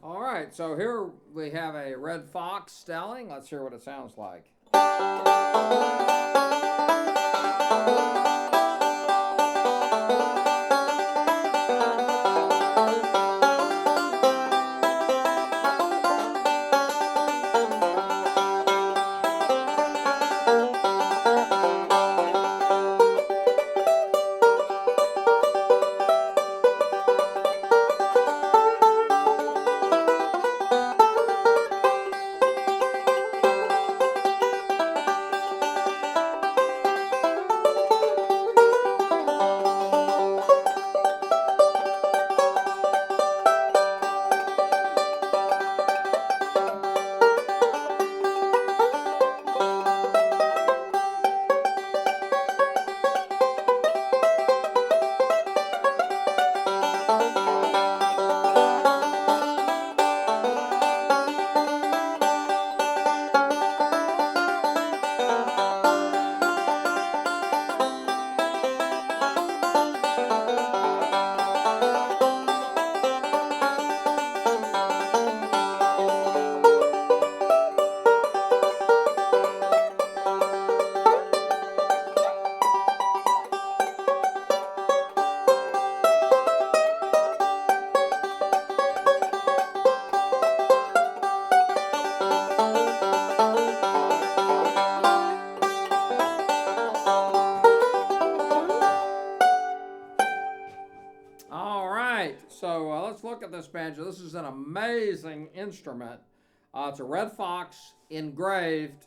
All right, so here we have a red fox stelling. Let's hear what it sounds like. All right, so let's look at this banjo. This is an amazing instrument. It's a red fox engraved.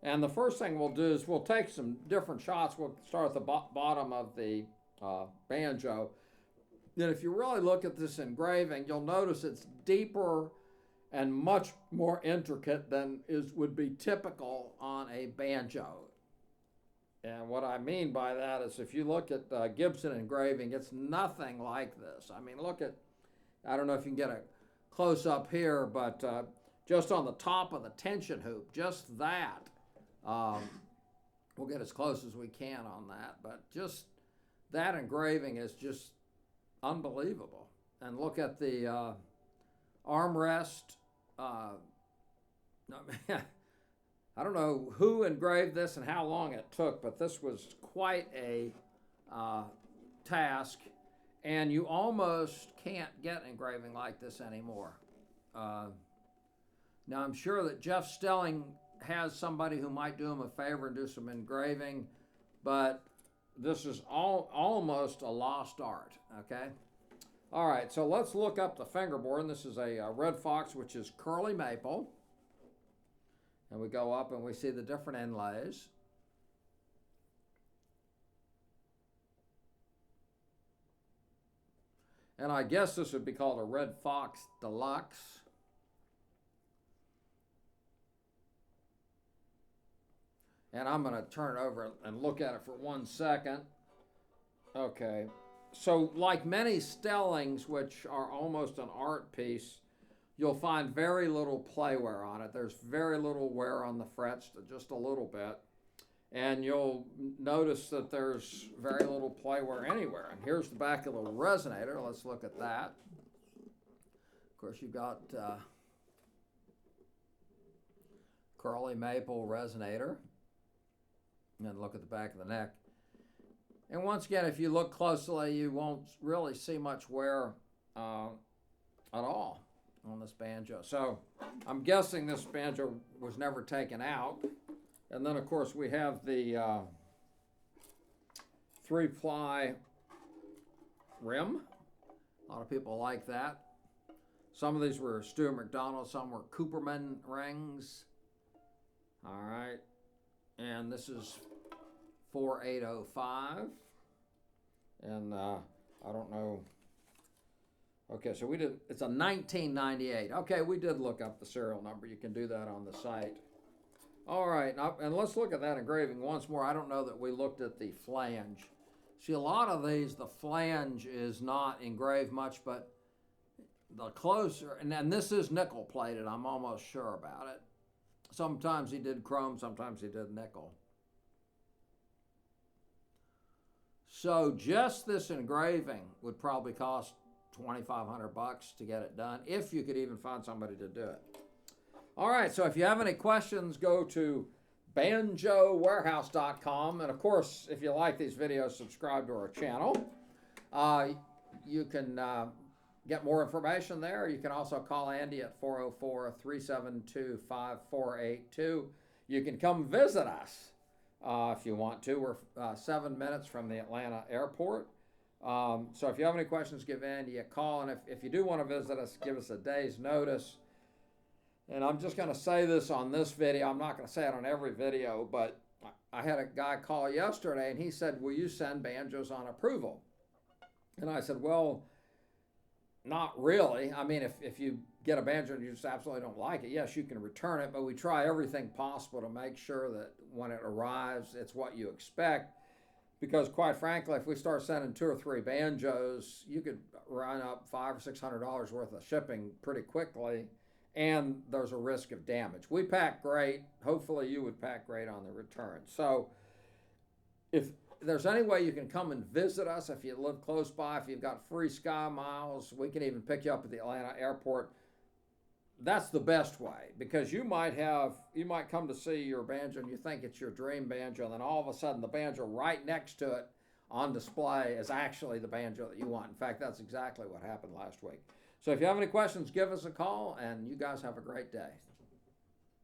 And the first thing we'll do is we'll take some different shots. We'll start at the bottom of the banjo. Then if you really look at this engraving, you'll notice it's deeper and much more intricate than would be typical on a banjo. And what I mean by that is if you look at Gibson engraving, it's nothing like this. I mean, look at, I don't know if you can get a close up here, but just on the top of the tension hoop, just that. We'll get as close as we can on that, but just that engraving is just unbelievable. And look at the armrest. I don't know who engraved this and how long it took, but this was quite a task, and you almost can't get engraving like this anymore. Now, I'm sure that Geoff Stelling has somebody who might do him a favor and do some engraving, but this is almost a lost art, okay? All right, so let's look up the fingerboard, and this is a red fox, which is curly maple. And we go up and we see the different inlays. And I guess this would be called a Red Fox Deluxe. And I'm going to turn it over and look at it for 1 second. Okay. So like many stellings, which are almost an art piece, you'll find very little play wear on it. There's very little wear on the frets, just a little bit. And you'll notice that there's very little play wear anywhere. And here's the back of the resonator. Let's look at that. Of course, you've got curly maple resonator. And then look at the back of the neck. And once again, if you look closely, you won't really see much wear at all on this banjo. So I'm guessing this banjo was never taken out. And then of course we have the 3-ply rim. A lot of people like that. Some of these were Stuart McDonald, some were Cooperman rings. All right. And this is 4805. And I don't know. Okay, so it's a 1998. Okay, we did look up the serial number. You can do that on the site. All right, now, and let's look at that engraving once more. I don't know that we looked at the flange. See, a lot of these, the flange is not engraved much, but the closer, and this is nickel plated, I'm almost sure about it. Sometimes he did chrome, sometimes he did nickel. So just this engraving would probably cost $2,500 to get it done, if you could even find somebody to do it. All right, so if you have any questions, go to banjowarehouse.com. And of course, if you like these videos, subscribe to our channel. You can get more information there. You can also call Andy at 404-372-5482. You can come visit us if you want to. We're 7 minutes from the Atlanta airport. So if you have any questions, give Andy a call. And if you do want to visit us, give us a day's notice. And I'm just going to say this on this video. I'm not going to say it on every video, but I had a guy call yesterday, and he said, will you send banjos on approval? And I said, well, not really. I mean, if you get a banjo and you just absolutely don't like it, yes, you can return it, but we try everything possible to make sure that when it arrives, it's what you expect. Because quite frankly, if we start sending 2 or 3 banjos, you could run up $500 or $600 worth of shipping pretty quickly, and there's a risk of damage. We pack great. Hopefully you would pack great on the return. So if there's any way you can come and visit us, if you live close by, if you've got free Sky Miles, we can even pick you up at the Atlanta airport. That's the best way, because you might come to see your banjo and you think it's your dream banjo, and then all of a sudden the banjo right next to it on display is actually the banjo that you want. In fact, that's exactly what happened last week. So if you have any questions, give us a call, and you guys have a great day.